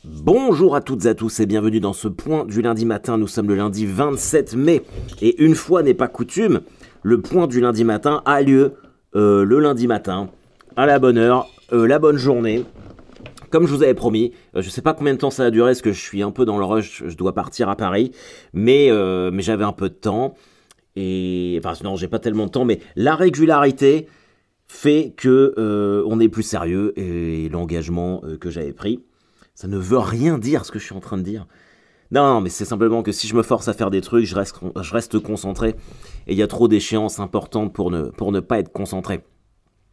Bonjour à toutes et à tous et bienvenue dans ce point du lundi matin. Nous sommes le lundi 27 mai et une fois n'est pas coutume, le point du lundi matin a lieu le lundi matin à la bonne heure, la bonne journée. Comme je vous avais promis, je sais pas combien de temps ça a duré parce que je suis un peu dans le rush, je dois partir à Paris, mais j'avais un peu de temps et enfin non, j'ai pas tellement de temps, mais la régularité fait que on est plus sérieux et l'engagement que j'avais pris. Ça ne veut rien dire ce que je suis en train de dire. Non, mais c'est simplement que si je me force à faire des trucs, je reste concentré. Et il y a trop d'échéances importantes pour ne pas être concentré.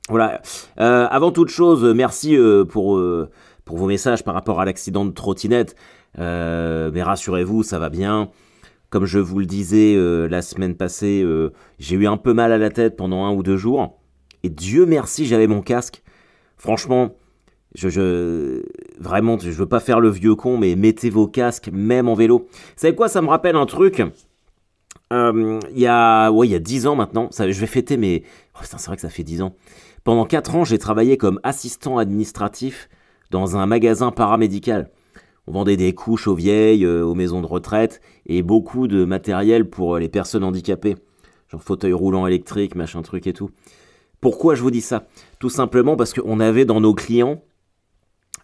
Voilà. Avant toute chose, merci pour vos messages par rapport à l'accident de trottinette. Mais rassurez-vous, ça va bien. Comme je vous le disais la semaine passée, j'ai eu un peu mal à la tête pendant 1 ou 2 jours. Et Dieu merci, j'avais mon casque. Franchement... Vraiment, je veux pas faire le vieux con, mais mettez vos casques, même en vélo. Vous savez quoi, ça me rappelle un truc. Il y a 10 ans maintenant, je vais fêter mes... Oh, putain, c'est vrai que ça fait 10 ans. Pendant 4 ans, j'ai travaillé comme assistant administratif dans un magasin paramédical. On vendait des couches aux vieilles, aux maisons de retraite, et beaucoup de matériel pour les personnes handicapées. Genre fauteuil roulant électrique, machin truc et tout. Pourquoi je vous dis ça? Tout simplement parce qu'on avait dans nos clients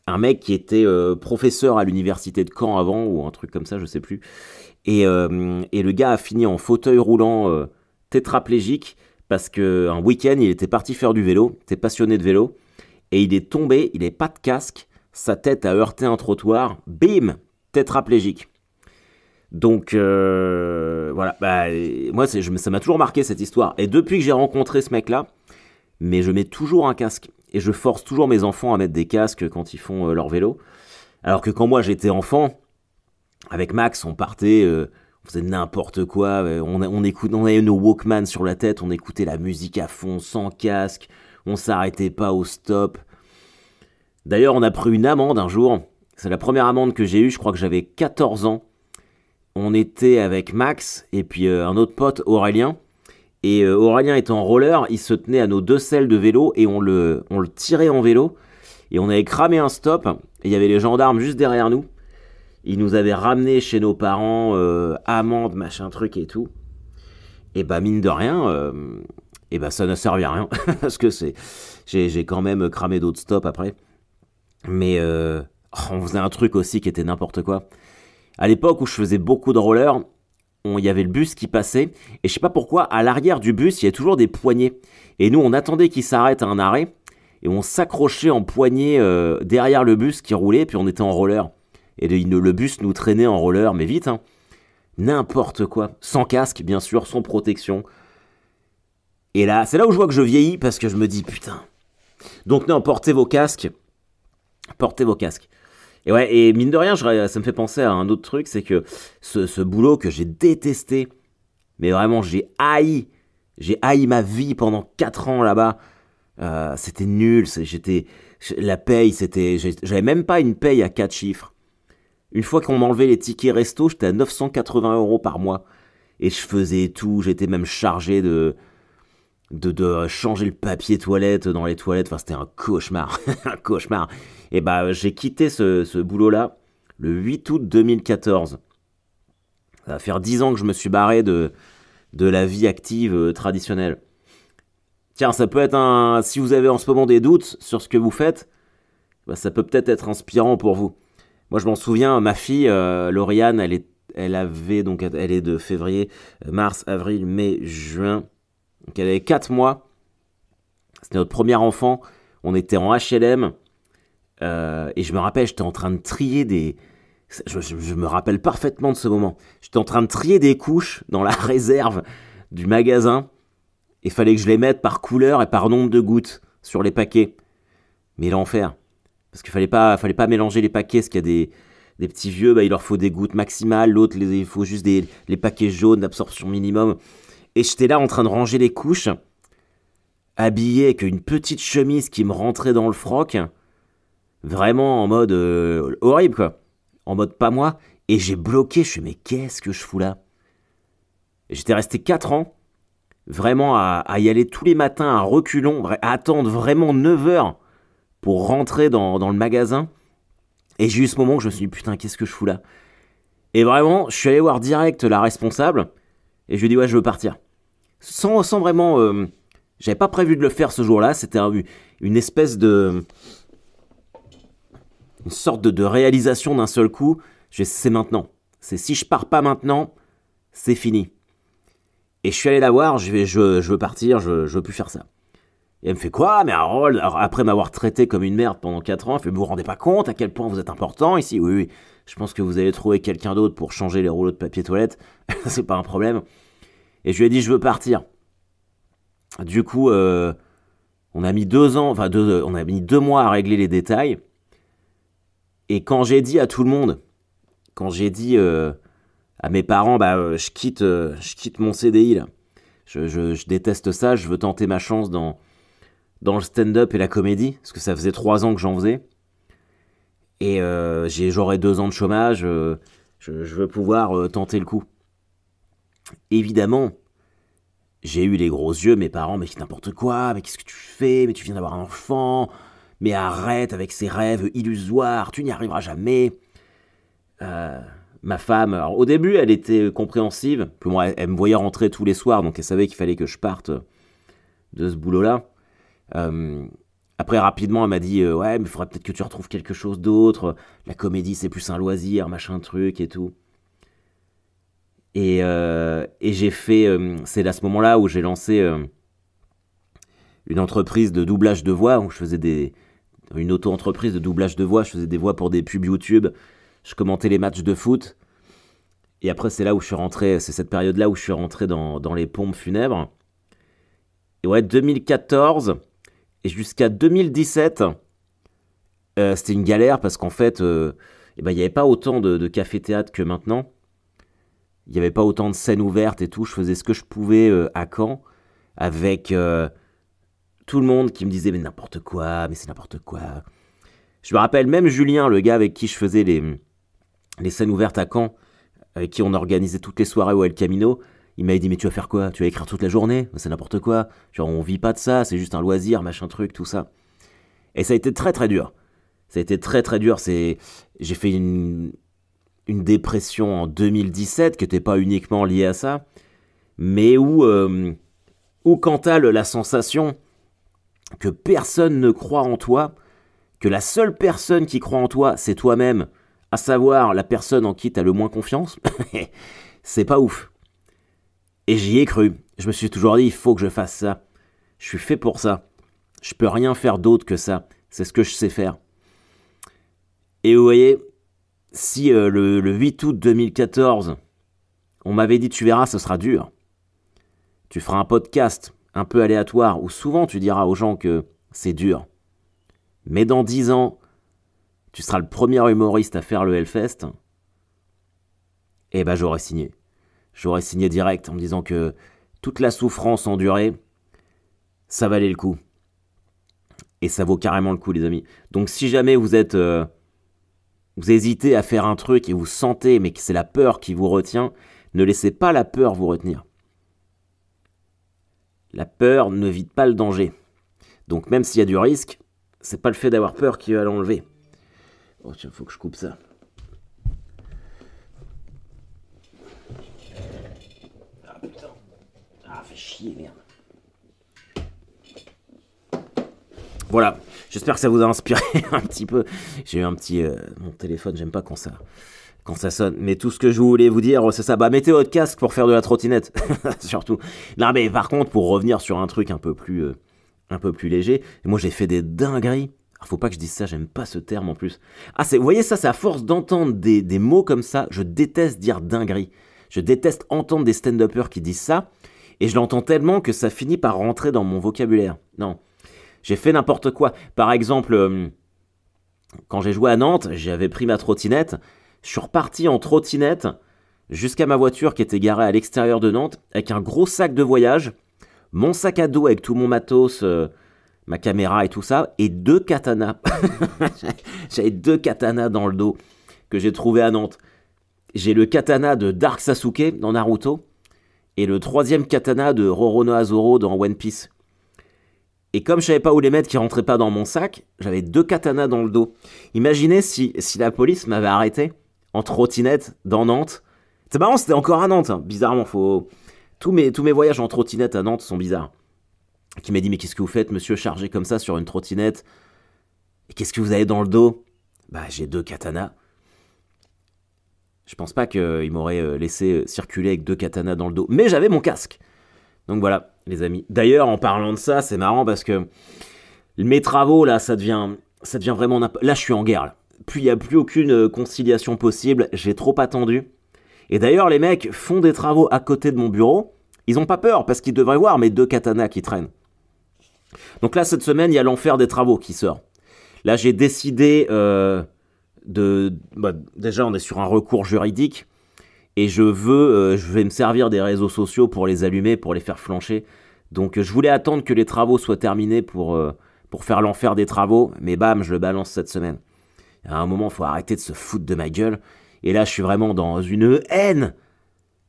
un mec qui était professeur à l'université de Caen avant, ou un truc comme ça, je sais plus. Et le gars a fini en fauteuil roulant tétraplégique, parce qu'un week-end, il était parti faire du vélo, il était passionné de vélo, et il est tombé, il n'avait pas de casque, sa tête a heurté un trottoir, bim, tétraplégique. Donc voilà, moi ça m'a toujours marqué cette histoire. Et depuis que j'ai rencontré ce mec-là, mais je mets toujours un casque. Et je force toujours mes enfants à mettre des casques quand ils font leur vélo. Alors que quand moi j'étais enfant, avec Max, on partait, on faisait n'importe quoi. On avait nos Walkman sur la tête, on écoutait la musique à fond, sans casque. On s'arrêtait pas au stop. D'ailleurs, on a pris une amende un jour. C'est la première amende que j'ai eue, je crois que j'avais 14 ans. On était avec Max et puis un autre pote, Aurélien. Et Aurélien était en roller, il se tenait à nos 2 selles de vélo et on le tirait en vélo. Et on avait cramé un stop, et il y avait les gendarmes juste derrière nous. Ils nous avaient ramenés chez nos parents, amende, machin truc et tout. Et bah mine de rien, ça ne servait à rien. Parce que j'ai quand même cramé d'autres stops après. Mais on faisait un truc aussi qui était n'importe quoi. À l'époque où je faisais beaucoup de roller... il y avait le bus qui passait, et je sais pas pourquoi, à l'arrière du bus, il y a toujours des poignées. Et nous, on attendait qu'il s'arrête à un arrêt, et on s'accrochait en poignée derrière le bus qui roulait, puis on était en roller. Et le bus nous traînait en roller, mais vite, hein. N'importe quoi. Sans casque, bien sûr, sans protection. Et là, c'est là où je vois que je vieillis, parce que je me dis, putain. Donc non, portez vos casques. Portez vos casques. Et ouais, et mine de rien, ça me fait penser à un autre truc, c'est que ce boulot que j'ai détesté, mais vraiment j'ai haï ma vie pendant 4 ans là-bas, c'était nul, la paye, j'avais même pas une paye à 4 chiffres. Une fois qu'on m'enlevait les tickets resto, j'étais à 980 € par mois, et je faisais tout, j'étais même chargé de changer le papier toilette dans les toilettes. Enfin, c'était un cauchemar. Un cauchemar. Et j'ai quitté ce boulot-là le 8 août 2014. Ça va faire 10 ans que je me suis barré de la vie active traditionnelle. Tiens, ça peut être si vous avez en ce moment des doutes sur ce que vous faites, ça peut peut-être être inspirant pour vous. Moi, je m'en souviens, ma fille, Lauriane, elle est de février, mars, avril, mai, juin... Donc elle avait 4 mois, c'était notre premier enfant, on était en HLM, et je me rappelle, j'étais en train de trier des... Je me rappelle parfaitement de ce moment. J'étais en train de trier des couches dans la réserve du magasin, et il fallait que je les mette par couleur et par nombre de gouttes sur les paquets. Mais l'enfer, parce qu'il fallait pas mélanger les paquets, parce qu'il y a des petits vieux, il leur faut des gouttes maximales, l'autre, il faut juste les paquets jaunes d'absorption minimum. Et j'étais là en train de ranger les couches, habillé avec une petite chemise qui me rentrait dans le froc, vraiment en mode horrible quoi, en mode pas moi, et j'ai bloqué, je suis mais qu'est-ce que je fous là? J'étais resté 4 ans, vraiment à y aller tous les matins à reculons, à attendre vraiment 9 heures pour rentrer dans le magasin, Et j'ai eu ce moment où je me suis dit, putain, qu'est-ce que je fous là? Et vraiment, je suis allé voir direct la responsable, et je lui ai dit, ouais, je veux partir. Sans vraiment... j'avais pas prévu de le faire ce jour-là, c'était une espèce de... Une sorte de réalisation d'un seul coup. C'est maintenant. C'est si je pars pas maintenant, c'est fini. Et je suis allé la voir, je veux partir, je veux plus faire ça. Et elle me fait quoi? Mais Harold, alors après m'avoir traité comme une merde pendant 4 ans, elle fait, vous vous rendez pas compte à quel point vous êtes important ici? Oui, oui, je pense que vous allez trouver quelqu'un d'autre pour changer les rouleaux de papier toilette, c'est pas un problème. Et je lui ai dit, je veux partir. Du coup, on a mis 2 ans, enfin on a mis 2 mois à régler les détails. Et quand j'ai dit à tout le monde, quand j'ai dit à mes parents, je quitte mon CDI là. Je déteste ça, je veux tenter ma chance dans le stand-up et la comédie, parce que ça faisait 3 ans que j'en faisais. Et j'aurai 2 ans de chômage, je veux pouvoir tenter le coup. Évidemment, j'ai eu les gros yeux, mes parents, mais n'importe quoi, mais qu'est-ce que tu fais, mais tu viens d'avoir un enfant, mais arrête avec ces rêves illusoires, tu n'y arriveras jamais. Ma femme, alors au début, elle était compréhensive, puis moi, elle me voyait rentrer tous les soirs, donc elle savait qu'il fallait que je parte de ce boulot-là. Après, rapidement, elle m'a dit ouais, mais il faudrait peut-être que tu retrouves quelque chose d'autre. La comédie, c'est plus un loisir, machin truc et tout. Et j'ai fait... c'est à ce moment-là où j'ai lancé une entreprise de doublage de voix, où je faisais une auto-entreprise de doublage de voix. Je faisais des voix pour des pubs YouTube. Je commentais les matchs de foot. Et après, c'est là où je suis rentré... C'est cette période-là où je suis rentré dans les pompes funèbres. Et ouais, 2014... Et jusqu'à 2017, c'était une galère parce qu'en fait, il n'y avait pas autant de cafés-théâtres que maintenant. Il n'y avait pas autant de scènes ouvertes et tout. Je faisais ce que je pouvais à Caen avec tout le monde qui me disait mais n'importe quoi, mais c'est n'importe quoi. Je me rappelle même Julien, le gars avec qui je faisais les scènes ouvertes à Caen, avec qui on organisait toutes les soirées au El Camino. Il m'avait dit, mais tu vas faire quoi? Tu vas écrire toute la journée? C'est n'importe quoi. Genre, on vit pas de ça, c'est juste un loisir, machin truc, tout ça. Et ça a été très très dur. Ça a été très très dur. J'ai fait une dépression en 2017, qui n'était pas uniquement liée à ça, mais où quand t'as la sensation que personne ne croit en toi, que la seule personne qui croit en toi, c'est toi-même, à savoir la personne en qui t'as le moins confiance, c'est pas ouf. Et j'y ai cru. Je me suis toujours dit, il faut que je fasse ça. Je suis fait pour ça. Je peux rien faire d'autre que ça. C'est ce que je sais faire. Et vous voyez, si le 8 août 2014, on m'avait dit, tu verras, ce sera dur. Tu feras un podcast un peu aléatoire où souvent tu diras aux gens que c'est dur. Mais dans 10 ans, tu seras le premier humoriste à faire le Hellfest. Et ben j'aurais signé. J'aurais signé direct en me disant que toute la souffrance endurée, ça valait le coup. Et ça vaut carrément le coup, les amis. Donc si jamais vous hésitez à faire un truc et vous sentez, mais que c'est la peur qui vous retient, ne laissez pas la peur vous retenir. La peur ne vide pas le danger. Donc même s'il y a du risque, c'est pas le fait d'avoir peur qui va l'enlever. Oh tiens, faut que je coupe ça. Chier, merde. Voilà, j'espère que ça vous a inspiré un petit peu. J'ai eu un petit... mon téléphone, j'aime pas quand ça sonne. Mais tout ce que je voulais vous dire, c'est ça. Mettez votre casque pour faire de la trottinette. Surtout. Non, mais par contre, pour revenir sur un truc un peu plus léger, moi j'ai fait des dingueries. Alors, faut pas que je dise ça, j'aime pas ce terme en plus. Vous voyez ça, c'est à force d'entendre des mots comme ça, je déteste dire dinguerie. Je déteste entendre des stand-uppers qui disent ça. Et je l'entends tellement que ça finit par rentrer dans mon vocabulaire. Non, j'ai fait n'importe quoi. Par exemple, quand j'ai joué à Nantes, j'avais pris ma trottinette. Je suis reparti en trottinette jusqu'à ma voiture qui était garée à l'extérieur de Nantes avec un gros sac de voyage, mon sac à dos avec tout mon matos, ma caméra et tout ça, et 2 katanas. J'avais 2 katanas dans le dos que j'ai trouvé à Nantes. J'ai le katana de Dark Sasuke dans Naruto. Et le 3e katana de Roronoa Zoro dans One Piece. Et comme je savais pas où les mettre, qui rentraient pas dans mon sac, j'avais 2 katanas dans le dos. Imaginez si la police m'avait arrêté en trottinette dans Nantes. C'est marrant, c'était encore à Nantes, hein. Bizarrement, tous mes voyages en trottinette à Nantes sont bizarres. Qui m'a dit, mais qu'est-ce que vous faites, monsieur, chargé comme ça sur une trottinette? Et qu'est-ce que vous avez dans le dos? Bah, j'ai 2 katanas. Je pense pas qu'il m'aurait laissé circuler avec 2 katanas dans le dos. Mais j'avais mon casque. Donc voilà, les amis. D'ailleurs, en parlant de ça, c'est marrant parce que mes travaux, là, ça devient vraiment... Là, je suis en guerre. Là. Il n'y a plus aucune conciliation possible. J'ai trop attendu. Et d'ailleurs, les mecs font des travaux à côté de mon bureau. Ils n'ont pas peur parce qu'ils devraient voir mes 2 katanas qui traînent. Donc là, cette semaine, il y a l'enfer des travaux qui sort. Là, j'ai décidé déjà, on est sur un recours juridique. Et je vais me servir des réseaux sociaux pour les allumer, pour les faire flancher. Donc je voulais attendre que les travaux soient terminés pour faire l'enfer des travaux. Mais bam, je le balance cette semaine. À un moment, il faut arrêter de se foutre de ma gueule. Et là, je suis vraiment dans une haine.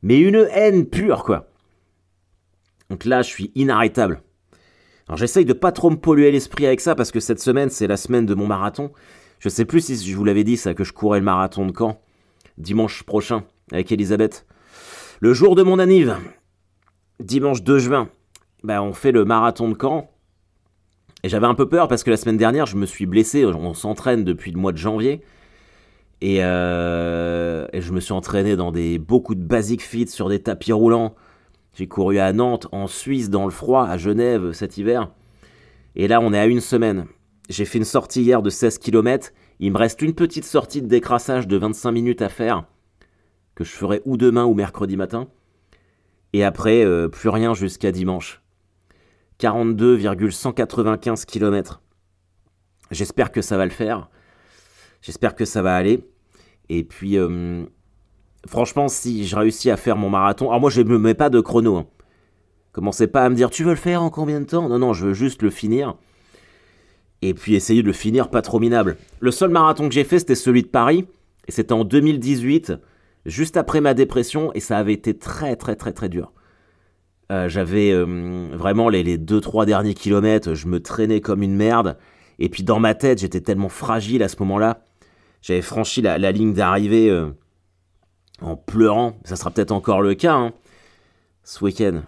Mais une haine pure, quoi. Donc là, je suis inarrêtable. Alors j'essaye de pas trop me polluer l'esprit avec ça, parce que cette semaine, c'est la semaine de mon marathon. Je sais plus si je vous l'avais dit, ça, que je courais le marathon de Caen. Dimanche prochain. Avec Elisabeth. Le jour de mon anniv, dimanche 2 juin, on fait le marathon de Caen. Et j'avais un peu peur parce que la semaine dernière, je me suis blessé. On s'entraîne depuis le mois de janvier. Et je me suis entraîné dans beaucoup de basic fit sur des tapis roulants. J'ai couru à Nantes, en Suisse, dans le froid, à Genève cet hiver. Et là, on est à une semaine. J'ai fait une sortie hier de 16 km. Il me reste une petite sortie de décrassage de 25 minutes à faire, que je ferai ou demain ou mercredi matin. Et après, plus rien jusqu'à dimanche. 42,195 km. J'espère que ça va le faire. J'espère que ça va aller. Et puis, franchement, si je réussis à faire mon marathon... Alors moi, je ne me mets pas de chrono. Hein. Commencez pas à me dire, tu veux le faire en combien de temps? Non, je veux juste le finir. Et puis essayer de le finir pas trop minable. Le seul marathon que j'ai fait, c'était celui de Paris. Et c'était en 2018... juste après ma dépression, et ça avait été très très très très dur. J'avais vraiment les 2-3 derniers kilomètres, je me traînais comme une merde, et puis dans ma tête, j'étais tellement fragile à ce moment-là, j'avais franchi la ligne d'arrivée en pleurant, ça sera peut-être encore le cas, hein, ce week-end,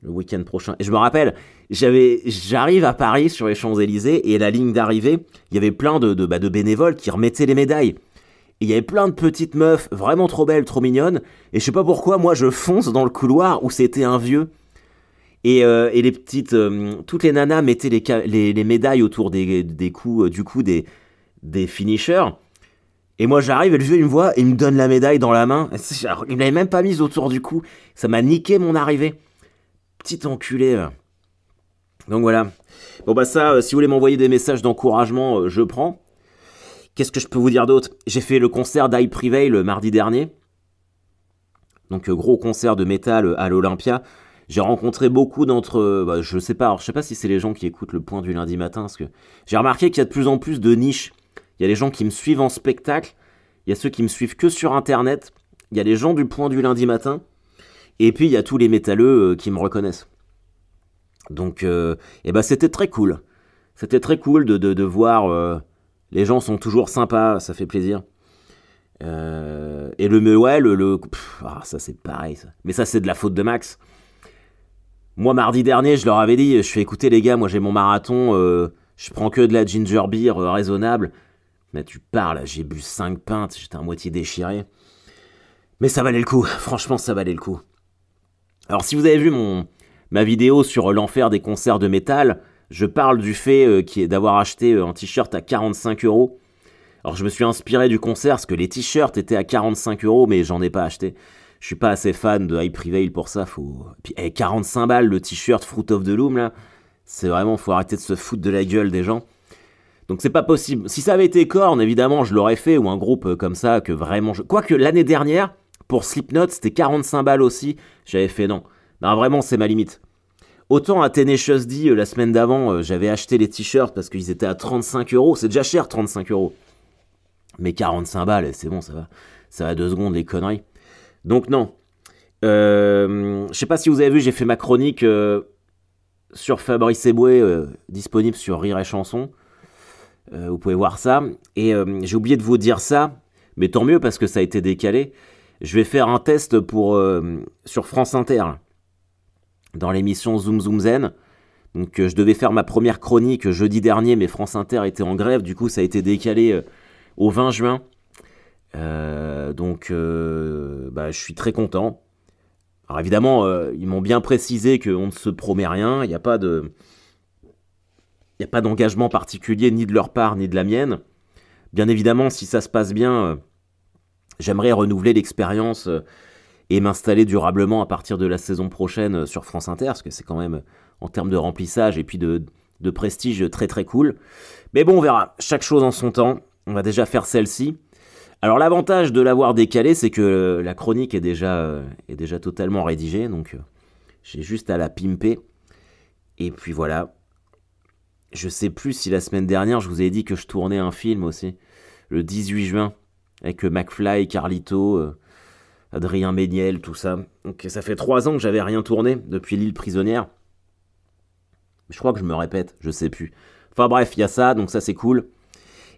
le week-end prochain. Et je me rappelle, j'arrive à Paris sur les Champs-Élysées, et à la ligne d'arrivée, il y avait plein de bénévoles qui remettaient les médailles. Et il y avait plein de petites meufs vraiment trop belles, trop mignonnes. Et je sais pas pourquoi, moi, je fonce dans le couloir où c'était un vieux. Et les petites... toutes les nanas mettaient les médailles autour des coups, du coup, des finishers. Et moi, j'arrive et le vieux, il me voit et il me donne la médaille dans la main. Alors, il me l'avait même pas mise autour du cou. Ça m'a niqué mon arrivée. Petit enculé. Donc voilà. Bon bah ça, si vous voulez m'envoyer des messages d'encouragement, je prends. Qu'est-ce que je peux vous dire d'autre? J'ai fait le concert d'I Prevail le mardi dernier. Donc gros concert de métal à l'Olympia. J'ai rencontré beaucoup d'entre... je sais pas si c'est les gens qui écoutent le point du lundi matin. Parce que j'ai remarqué qu'il y a de plus en plus de niches. Il y a les gens qui me suivent en spectacle. Il y a ceux qui me suivent que sur Internet. Il y a les gens du point du lundi matin. Et puis il y a tous les métalleux qui me reconnaissent. Donc c'était très cool. C'était très cool de voir... les gens sont toujours sympas, ça fait plaisir. Et ça c'est pareil. Ça. Mais ça c'est de la faute de Max. Moi mardi dernier, je leur avais dit, je fais écouter les gars, moi j'ai mon marathon, je prends que de la ginger beer raisonnable. Mais tu parles, j'ai bu 5 pintes, j'étais à moitié déchiré. Mais ça valait le coup, franchement ça valait le coup. Alors si vous avez vu ma vidéo sur l'enfer des concerts de métal, je parle du fait d'avoir acheté un t-shirt à 45 €. Alors je me suis inspiré du concert parce que les t-shirts étaient à 45 €, mais j'en ai pas acheté. Je suis pas assez fan de I Prevail pour ça. Puis 45 balles le t-shirt Fruit of the Loom là, c'est vraiment, faut arrêter de se foutre de la gueule des gens. Donc c'est pas possible. Si ça avait été Korn, évidemment, je l'aurais fait, ou un groupe comme ça que vraiment... Quoique l'année dernière, pour Slipknot, c'était 45 balles aussi. J'avais fait non. Non, vraiment, c'est ma limite. Autant à Tenacious D, la semaine d'avant, j'avais acheté les t-shirts parce qu'ils étaient à 35 €. C'est déjà cher, 35 €. Mais 45 balles, c'est bon, ça va. Ça va 2 secondes, les conneries. Donc non. Je sais pas si vous avez vu, j'ai fait ma chronique sur Fabrice Eboué, disponible sur Rire et Chanson. Vous pouvez voir ça. Et j'ai oublié de vous dire ça, mais tant mieux parce que ça a été décalé. Je vais faire un test sur France Inter, dans l'émission Zoom Zoom Zen. Donc je devais faire ma première chronique jeudi dernier, mais France Inter était en grève, du coup ça a été décalé au 20 juin. Donc je suis très content. Alors évidemment, ils m'ont bien précisé qu'on ne se promet rien, il n'y a pas d'engagement particulier ni de leur part ni de la mienne. Bien évidemment, si ça se passe bien, j'aimerais renouveler l'expérience et m'installer durablement à partir de la saison prochaine sur France Inter, parce que c'est quand même, en termes de remplissage et puis de prestige, très très cool. Mais bon, on verra, chaque chose en son temps. On va déjà faire celle-ci. Alors l'avantage de l'avoir décalé, c'est que la chronique est déjà totalement rédigée, donc j'ai juste à la pimper. Et puis voilà. Je sais plus si la semaine dernière, je vous ai dit que je tournais un film aussi, le 18 juin, avec McFly, Carlito, Adrien Méniel, tout ça. Donc ça fait 3 ans que j'avais rien tourné depuis L'île prisonnière. Je crois que je me répète, je sais plus. Enfin bref, il y a ça, donc ça c'est cool.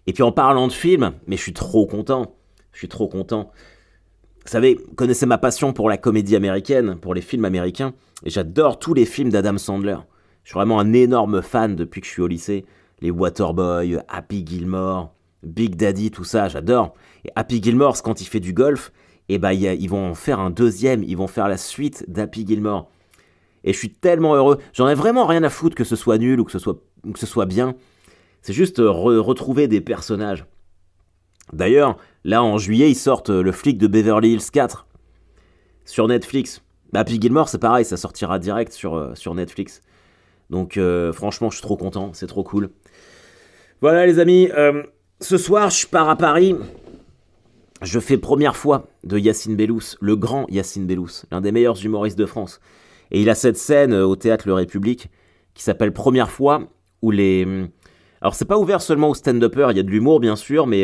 Et puis en parlant de films, mais je suis trop content. Vous savez, vous connaissez ma passion pour la comédie américaine, pour les films américains, et j'adore tous les films d'Adam Sandler. Je suis vraiment un énorme fan depuis que je suis au lycée. Les Waterboy, Happy Gilmore, Big Daddy, tout ça, j'adore. Et Happy Gilmore, c'est quand il fait du golf, et ils vont en faire un deuxième, ils vont faire la suite d'Happy Gilmore. Et je suis tellement heureux. J'en ai vraiment rien à foutre que ce soit nul ou que ce soit bien. C'est juste retrouver des personnages. D'ailleurs, là en juillet, ils sortent le flic de Beverly Hills 4 sur Netflix. Happy Gilmore, c'est pareil, ça sortira direct sur Netflix. Donc franchement, je suis trop content, c'est trop cool. Voilà les amis, ce soir, je pars à Paris. Je fais première fois de Yacine Bellous, le grand Yacine Bellous, l'un des meilleurs humoristes de France. Et il a cette scène au théâtre Le République qui s'appelle Première fois, où alors c'est pas ouvert seulement aux stand-uppers, il y a de l'humour bien sûr, mais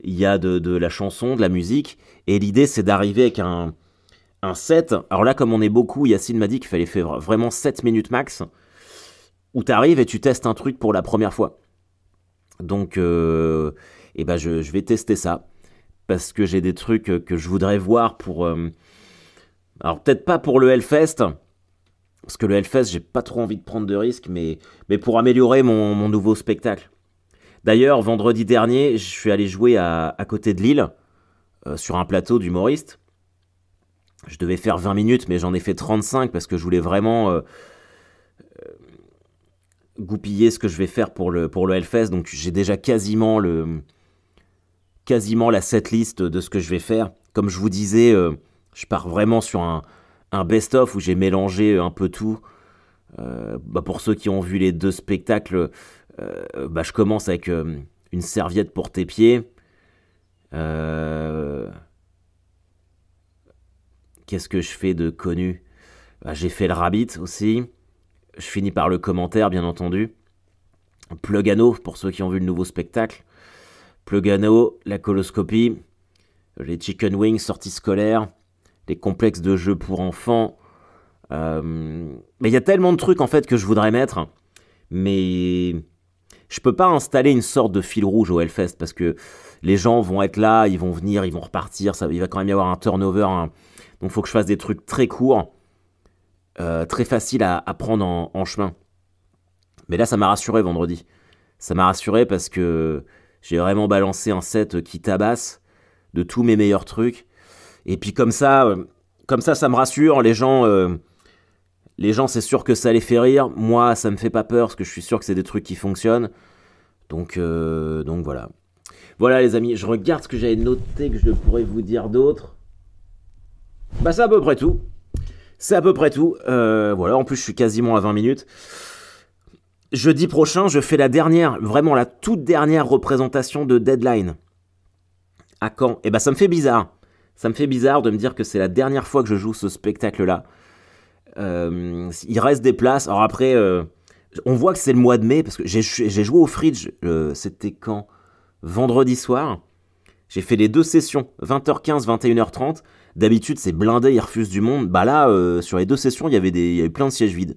il y a de la chanson, de la musique, et l'idée c'est d'arriver avec un set. Alors là, comme on est beaucoup, Yacine m'a dit qu'il fallait faire vraiment 7 minutes max, où t'arrives et tu testes un truc pour la première fois. Donc je vais tester ça, parce que j'ai des trucs que je voudrais voir pour... alors peut-être pas pour le Hellfest, parce que le Hellfest, j'ai pas trop envie de prendre de risques, mais pour améliorer mon nouveau spectacle. D'ailleurs, vendredi dernier, je suis allé jouer à côté de Lille, sur un plateau d'humoristes. Je devais faire 20 minutes, mais j'en ai fait 35, parce que je voulais vraiment goupiller ce que je vais faire pour le Hellfest. Donc j'ai déjà quasiment la setlist de ce que je vais faire. Comme je vous disais, je pars vraiment sur un best-of où j'ai mélangé un peu tout. Pour ceux qui ont vu les 2 spectacles, je commence avec une serviette pour tes pieds. Qu'est-ce que je fais de connu ? J'ai fait le Rabbit aussi. Je finis par le commentaire, bien entendu. Plugano, pour ceux qui ont vu le nouveau spectacle. Plugano, la coloscopie, les chicken wings, sorties scolaires, les complexes de jeux pour enfants. Mais il y a tellement de trucs en fait que je voudrais mettre, mais je peux pas installer une sorte de fil rouge au Hellfest parce que les gens vont être là, ils vont venir, ils vont repartir, il va quand même y avoir un turnover, donc il faut que je fasse des trucs très courts, très faciles à prendre en chemin. Mais là ça m'a rassuré vendredi, ça m'a rassuré parce que j'ai vraiment balancé un set qui tabasse de tous mes meilleurs trucs, et puis comme ça me rassure. Les gens, c'est sûr que ça les fait rire. Moi, ça me fait pas peur parce que je suis sûr que c'est des trucs qui fonctionnent. Donc voilà. Voilà les amis, je regarde ce que j'avais noté que je pourrais vous dire d'autre. C'est à peu près tout. Voilà, en plus je suis quasiment à 20 minutes. Jeudi prochain, je fais vraiment la toute dernière représentation de Deadline. À Caen. Et ça me fait bizarre. Ça me fait bizarre de me dire que c'est la dernière fois que je joue ce spectacle-là. Il reste des places. Alors après, on voit que c'est le mois de mai, parce que j'ai joué au Fridge, c'était quand ? Vendredi soir. J'ai fait les 2 sessions, 20h15, 21h30. D'habitude, c'est blindé, ils refusent du monde. Là, sur les 2 sessions, il y avait plein de sièges vides.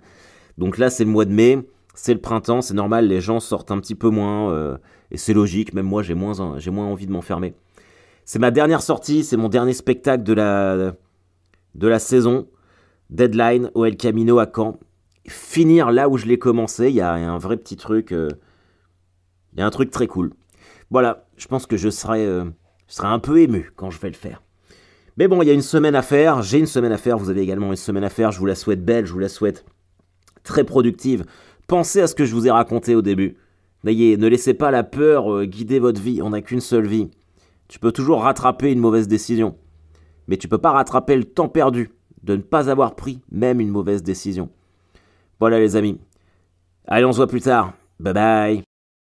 Donc là, c'est le mois de mai, c'est le printemps, c'est normal, les gens sortent un petit peu moins, et c'est logique, même moi, j'ai moins envie de m'enfermer. C'est ma dernière sortie, c'est mon dernier spectacle de la saison. Deadline au El Camino à Caen. Finir là où je l'ai commencé, il y a un vrai petit truc, il y a un truc très cool. Voilà, je pense que je serai un peu ému quand je vais le faire. Mais bon, il y a une semaine à faire, j'ai une semaine à faire, vous avez également une semaine à faire, je vous la souhaite belle, je vous la souhaite très productive. Pensez à ce que je vous ai raconté au début. N'ayez, ne laissez pas la peur guider votre vie, on n'a qu'une seule vie. Tu peux toujours rattraper une mauvaise décision, mais tu peux pas rattraper le temps perdu de ne pas avoir pris même une mauvaise décision. Voilà les amis. Allez, on se voit plus tard. Bye bye.